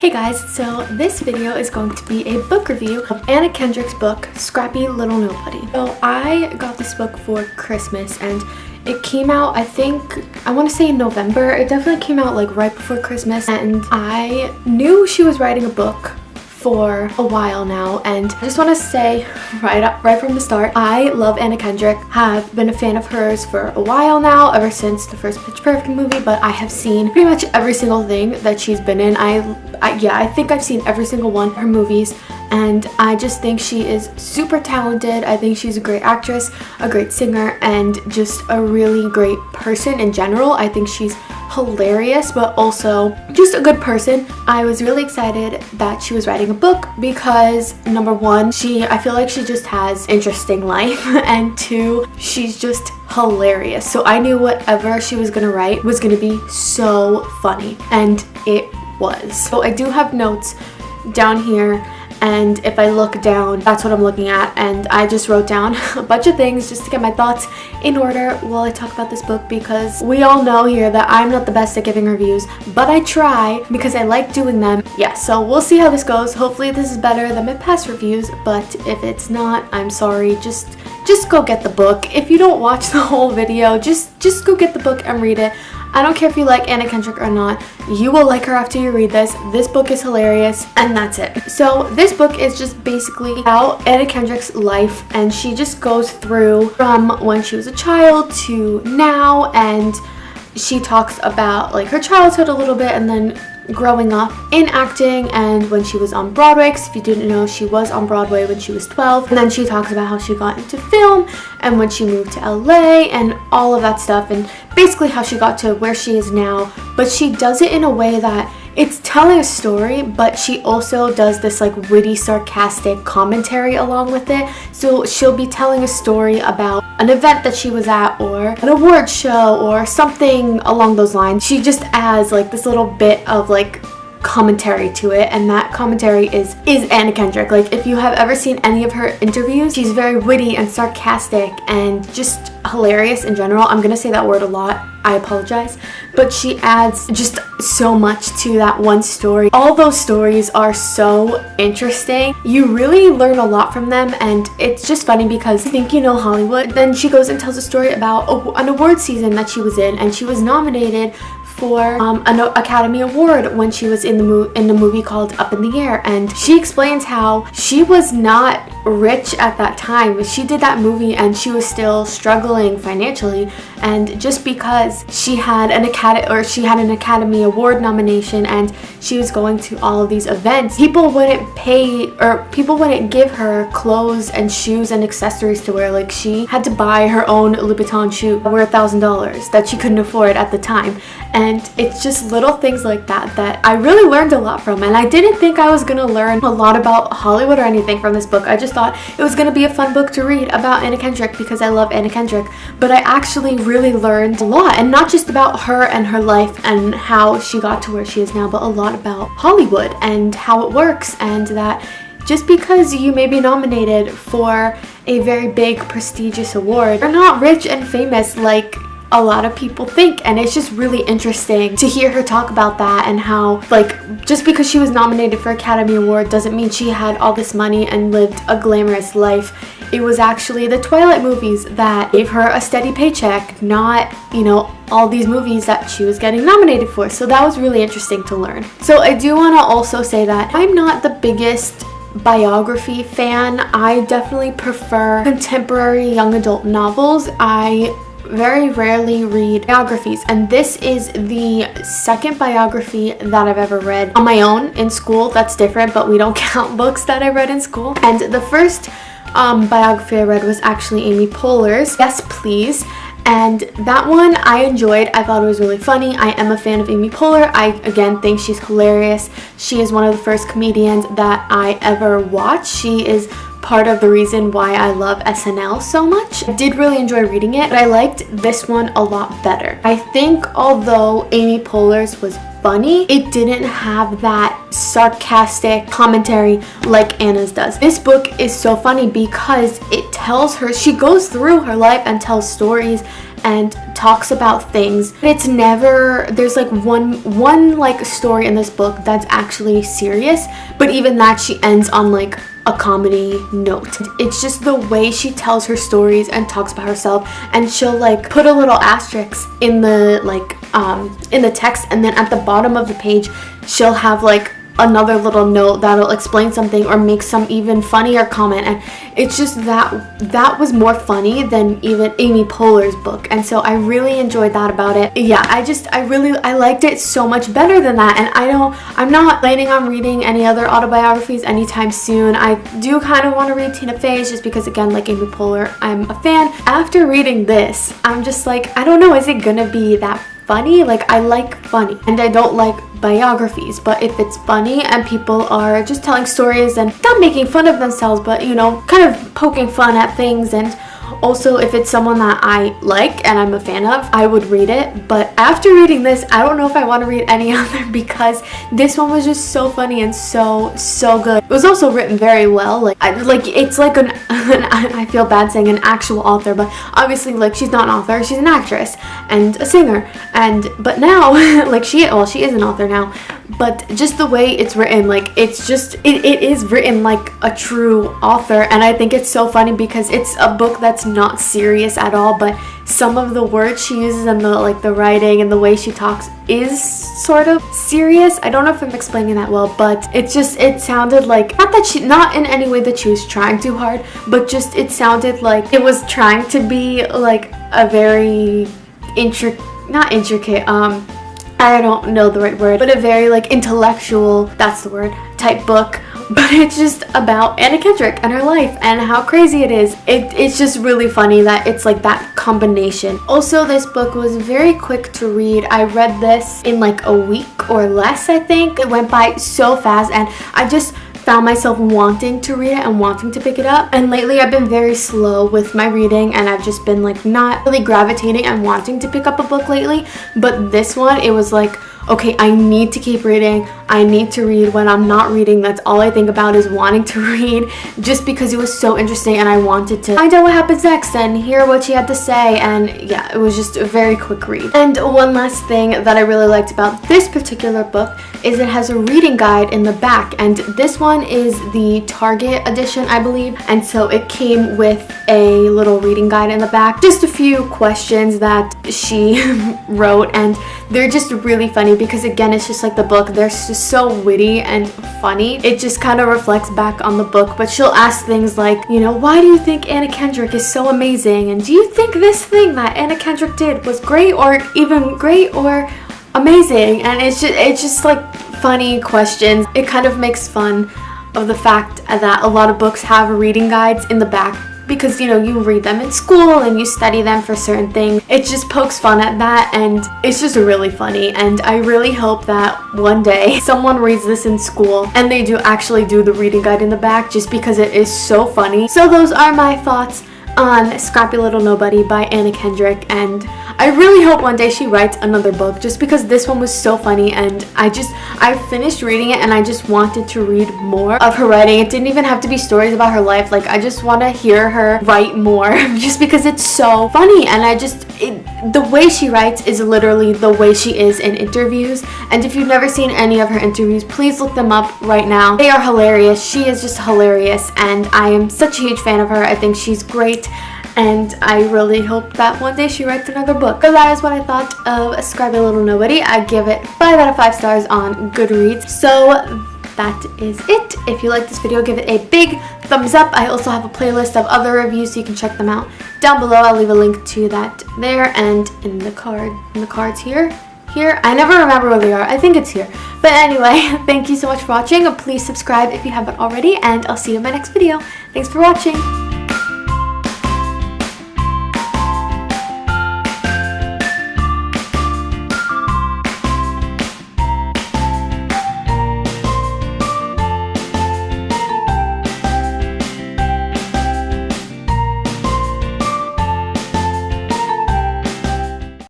Hey guys, so this video is going to be a book review of Anna Kendrick's book, Scrappy Little Nobody. So I got this book for Christmas and it came out, I want to say in November. It definitely came out like right before Christmas, and I knew she was writing a book for a while now, and I just want to say right from the start, I love Anna Kendrick. Have been a fan of hers for a while now, ever since the first Pitch Perfect movie, but I have seen pretty much every single thing that she's been in. I think I've seen every single one of her movies, and I just think she is super talented. I think she's a great actress, a great singer, and just a really great person in general. I think she's hilarious, but also just a good person. I was really excited that she was writing a book because number one, I feel like she just has interesting life, and two, she's just hilarious. So I knew whatever she was gonna write was gonna be so funny, and it was. So I do have notes down here, and if I look down, that's what I'm looking at, and I just wrote down a bunch of things just to get my thoughts in order while I talk about this book, because we all know here that I'm not the best at giving reviews, but I try because I like doing them. Yeah, so we'll see how this goes. Hopefully this is better than my past reviews, but if it's not, I'm sorry. Just go get the book. If you don't watch the whole video, just go get the book and read it. I don't care if you like Anna Kendrick or not. You will like her after you read this. This book is hilarious, and that's it. So this book is just basically about Anna Kendrick's life, and she just goes through from when she was a child to now, and she talks about like her childhood a little bit, and then growing up in acting, and when she was on Broadway, because if you didn't know, she was on Broadway when she was 12, and then she talks about how she got into film and when she moved to LA and all of that stuff, and basically how she got to where she is now. But she does it in a way that it's telling a story, but she also does this like witty, sarcastic commentary along with it. So she'll be telling a story about an event that she was at, or an award show, or something along those lines. She just adds like this little bit of like commentary to it, and that commentary is Anna Kendrick. Like, if you have ever seen any of her interviews, she's very witty and sarcastic and just hilarious in general. I'm gonna say that word a lot, I apologize, but she adds just so much to that one story. All those stories are so interesting. You really learn a lot from them, and it's just funny because I think you know Hollywood. Then she goes and tells a story about an award season that she was in, and she was nominated for an Academy Award when she was in the movie called Up in the Air, and she explains how she was not rich at that time. She did that movie and she was still struggling financially, and just because she had an Academy Award nomination and she was going to all of these events, people wouldn't give her clothes and shoes and accessories to wear. Like, she had to buy her own Louboutin shoe worth $1,000 that she couldn't afford at the time. And it's just little things like that I really learned a lot from, and I didn't think I was gonna learn a lot about Hollywood or anything from this book. I just thought it was gonna be a fun book to read about Anna Kendrick because I love Anna Kendrick, but I actually really learned a lot, and not just about her and her life and how she got to where she is now, but a lot about Hollywood and how it works, and that just because you may be nominated for a very big prestigious award, you're not rich and famous like a lot of people think. And it's just really interesting to hear her talk about that, and how like just because she was nominated for Academy Award doesn't mean she had all this money and lived a glamorous life. It was actually the Twilight movies that gave her a steady paycheck, not, all these movies that she was getting nominated for. So that was really interesting to learn. So I do want to also say that I'm not the biggest biography fan. I definitely prefer contemporary young adult novels. I very rarely read biographies, and this is the second biography that I've ever read on my own in school. That's different, but we don't count books that I read in school. And the first biography I read was actually Amy Poehler's Yes Please, and that one I enjoyed. I thought it was really funny. I am a fan of Amy Poehler. I again think she's hilarious. She is one of the first comedians that I ever watched. She is part of the reason why I love SNL so much. I did really enjoy reading it, but I liked this one a lot better. I think although Amy Poehler's was funny, it didn't have that sarcastic commentary like Anna's does. This book is so funny because it tells her, she goes through her life and tells stories and talks about things. It's never, there's like one like story in this book that's actually serious, but even that she ends on like a comedy note. It's just the way she tells her stories and talks about herself, and she'll like put a little asterisk in the like in the text, and then at the bottom of the page she'll have like another little note that'll explain something or make some even funnier comment, and it's just that was more funny than even Amy Poehler's book, and so I really enjoyed that about it. Yeah, I liked it so much better than that, and I'm not planning on reading any other autobiographies anytime soon. I do kind of want to read Tina Fey's just because, again, like Amy Poehler, I'm a fan. After reading this, I'm just like, I don't know, is it gonna be that funny? Like, I like funny and I don't like biographies, but if it's funny and people are just telling stories and not making fun of themselves, but you know, kind of poking fun at things, and also if it's someone that I like and I'm a fan of, I would read it. But after reading this, I don't know if I want to read any other, because this one was just so funny and so good. It was also written very well. It's like an I feel bad saying an actual author, but obviously like she's not an author, she's an actress and a singer, but now like she is an author now, but just the way it's written, like it's just it is written like a true author, and I think it's so funny because it's a book that's not serious at all, but some of the words she uses and the writing and the way she talks is sort of serious. I don't know if I'm explaining that well, but it sounded like, not in any way that she was trying too hard, but just it sounded like it was trying to be like a very not intricate, I don't know the right word, but a very like intellectual, that's the word, type book. But it's just about Anna Kendrick and her life and how crazy it is. It's just really funny that it's like that combination. Also, this book was very quick to read. I read this in like a week or less, I think. It went by so fast, and I just found myself wanting to read it and wanting to pick it up. And lately I've been very slow with my reading, and I've just been like not really gravitating and wanting to pick up a book lately. But this one, it was like, okay, I need to keep reading. I need to read. When I'm not reading, that's all I think about is wanting to read, just because it was so interesting and I wanted to find out what happens next and hear what she had to say. And yeah, it was just a very quick read. And one last thing that I really liked about this particular book is it has a reading guide in the back, and this one is the Target edition, I believe, and so it came with a little reading guide in the back, just a few questions that she wrote, and they're just really funny because, again, it's just like the book, they're just so witty and funny. It just kind of reflects back on the book, but she'll ask things like, you know, why do you think Anna Kendrick is so amazing, and do you think this thing that Anna Kendrick did was great or even great or amazing? And it's just like funny questions. It kind of makes fun of the fact that a lot of books have reading guides in the back, because you know, you read them in school and you study them for certain things. It just pokes fun at that, and it's just really funny. And I really hope that one day someone reads this in school and they do actually do the reading guide in the back, just because it is so funny. So those are my thoughts on Scrappy Little Nobody by Anna Kendrick, and I really hope one day she writes another book, just because this one was so funny, and I finished reading it and I just wanted to read more of her writing. It didn't even have to be stories about her life, like I just want to hear her write more just because it's so funny, and the way she writes is literally the way she is in interviews. And if you've never seen any of her interviews, please look them up right now. They are hilarious. She is just hilarious, and I am such a huge fan of her. I think she's great, and I really hope that one day she writes another book. So that is what I thought of Scrappy Little Nobody. I give it 5 out of 5 stars on Goodreads. So that is it. If you like this video, give it a big thumbs up. I also have a playlist of other reviews, so you can check them out down below. I'll leave a link to that there and in the cards here. I never remember where they are. I think it's here. But anyway, thank you so much for watching. Please subscribe if you haven't already, and I'll see you in my next video. Thanks for watching.